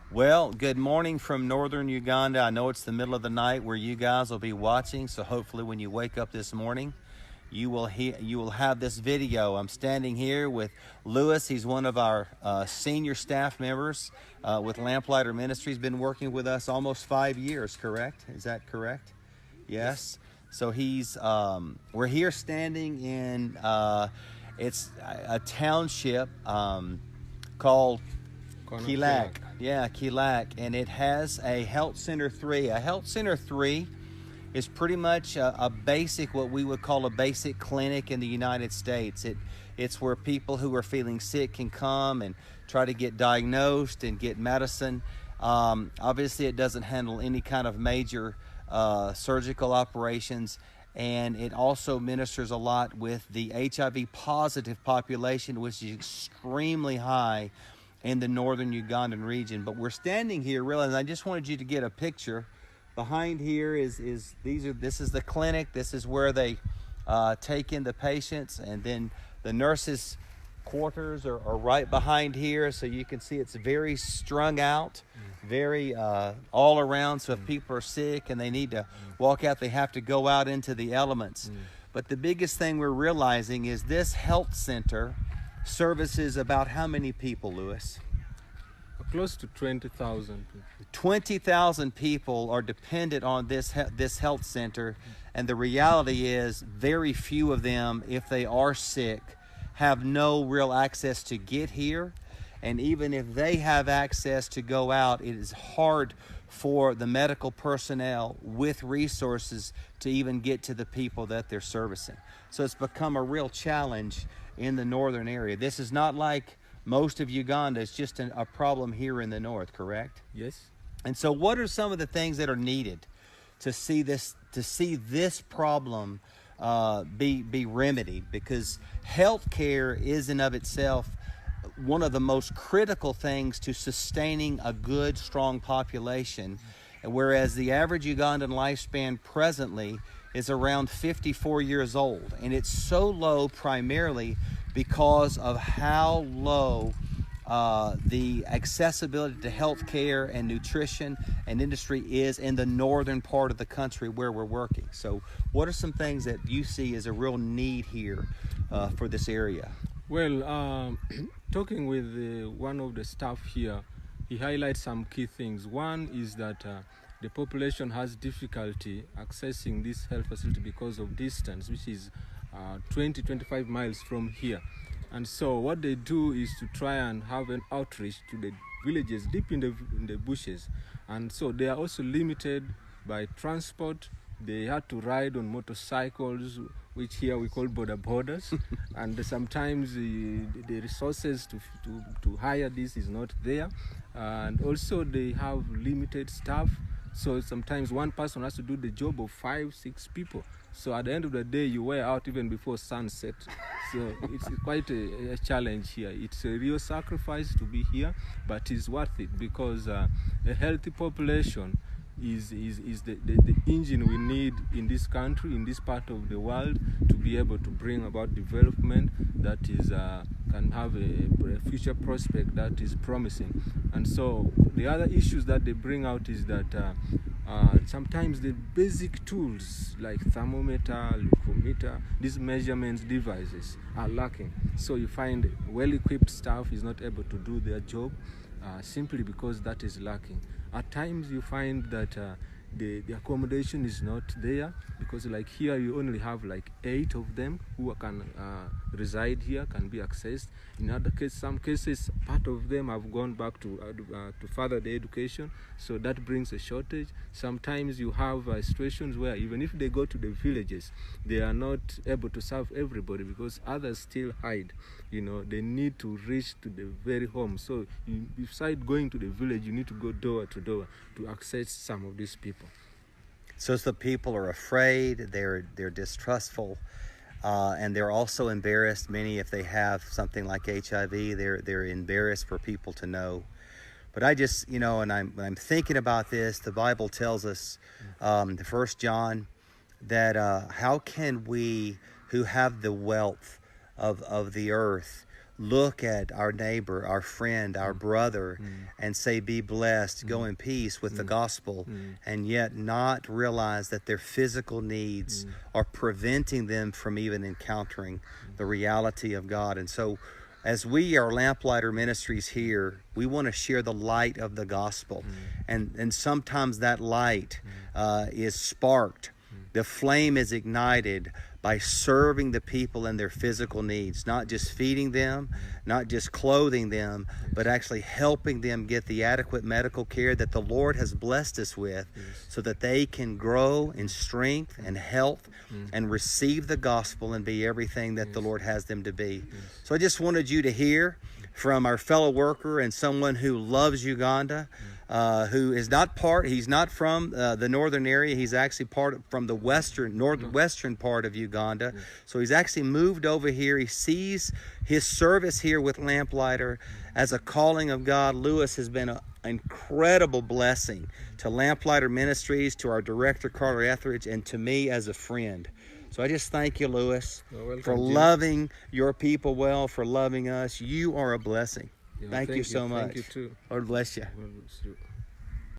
Well, good morning from northern Uganda. I know it's the middle of the night where you guys will be watching, so hopefully when you wake up this morning, you will have this video. I'm standing here with Lewis. He's one of our senior staff members with Lamplighter Ministries. Been working with us almost 5 years, correct? Is that correct? Yes. So we're here standing in it's a township called Kilak. Yeah, Kilak, and it has a Health Center 3. A Health Center 3 is pretty much a basic, what we would call a basic clinic in the United States. It's where people who are feeling sick can come and try to get diagnosed and get medicine. Obviously, it doesn't handle any kind of major surgical operations, and it also ministers a lot with the HIV positive population, which is extremely high in the northern Ugandan region. But we're standing here really, and I just wanted you to get a picture. Behind here this is the clinic. This is where they take in the patients, and then the nurses' quarters are right behind here, so you can see it's very strung out, very all around. So if people are sick and they need to walk out, they have to go out into the elements. But the biggest thing we're realizing is this health center services about how many people, Lewis? Close to 20,000 people. 20,000 people are dependent on this health center, and the reality is very few of them, if they are sick, have no real access to get here. And even if they have access to go out, it is hard for the medical personnel with resources to even get to the people that they're servicing. So it's become a real challenge in the northern area. This is not like most of Uganda. It's just a problem here in the north, correct? Yes. And so what are some of the things that are needed to see this problem be remedied? Because healthcare is in of itself one of the most critical things to sustaining a good, strong population, whereas the average Ugandan lifespan presently is around 54 years old, and it's so low primarily because of how low the accessibility to health care and nutrition and industry is in the northern part of the country where we're working. So what are some things that you see as a real need here for this area? Well, talking with one of the staff here, he highlights some key things. One is that the population has difficulty accessing this health facility because of distance, which is 20-25 miles from here. And so what they do is to try and have an outreach to the villages deep in the bushes. And so they are also limited by transport. They had to ride on motorcycles, which here we call border borders. And sometimes the resources to hire this is not there. And also they have limited staff. So sometimes one person has to do the job of 5-6 people. So at the end of the day, you wear out even before sunset. So it's quite a challenge here. It's a real sacrifice to be here, but it's worth it because a healthy population is the engine we need in this country, in this part of the world, to be able to bring about development that is can have a future prospect that is promising. And so the other issues that they bring out is that sometimes the basic tools like thermometer, glucometer, these measurements devices are lacking. So you find well-equipped staff is not able to do their job simply because that is lacking. At times you find that the accommodation is not there, because like here you only have like 8 of them who can reside here, can be accessed. In other cases, some cases, part of them have gone back to further the education, so that brings a shortage. Sometimes you have situations where even if they go to the villages, they are not able to serve everybody because others still hide. You know, they need to reach to the very home. So beside going to the village, you need to go door to door to access some of these people. So the people are afraid, they're distrustful, and they're also embarrassed. Many, if they have something like HIV, they're embarrassed for people to know. But I just, when I'm thinking about this, the Bible tells us, the 1 John, that how can we who have the wealth of the earth look at our neighbor, our friend, our brother, and say, be blessed, go in peace with the gospel, and yet not realize that their physical needs are preventing them from even encountering the reality of God. And so as we are Lamplighter Ministries here, we want to share the light of the gospel. And sometimes that light is sparked. The flame is ignited by serving the people in their physical needs, not just feeding them, not just clothing them, but actually helping them get the adequate medical care that the Lord has blessed us with, so that they can grow in strength and health and receive the gospel and be everything that the Lord has them to be. So I just wanted you to hear from our fellow worker and someone who loves Uganda, who is he's not from the northern area. He's actually from the northwestern part of Uganda. So he's actually moved over here. He sees his service here with Lamplighter as a calling of God. Lewis has been an incredible blessing to Lamplighter Ministries, to our director, Carter Etheridge, and to me as a friend. So I just thank you, Lewis, for loving your people well, for loving us. You are a blessing. Yeah, thank you so much. Thank you too. Lord bless you. Lord bless you.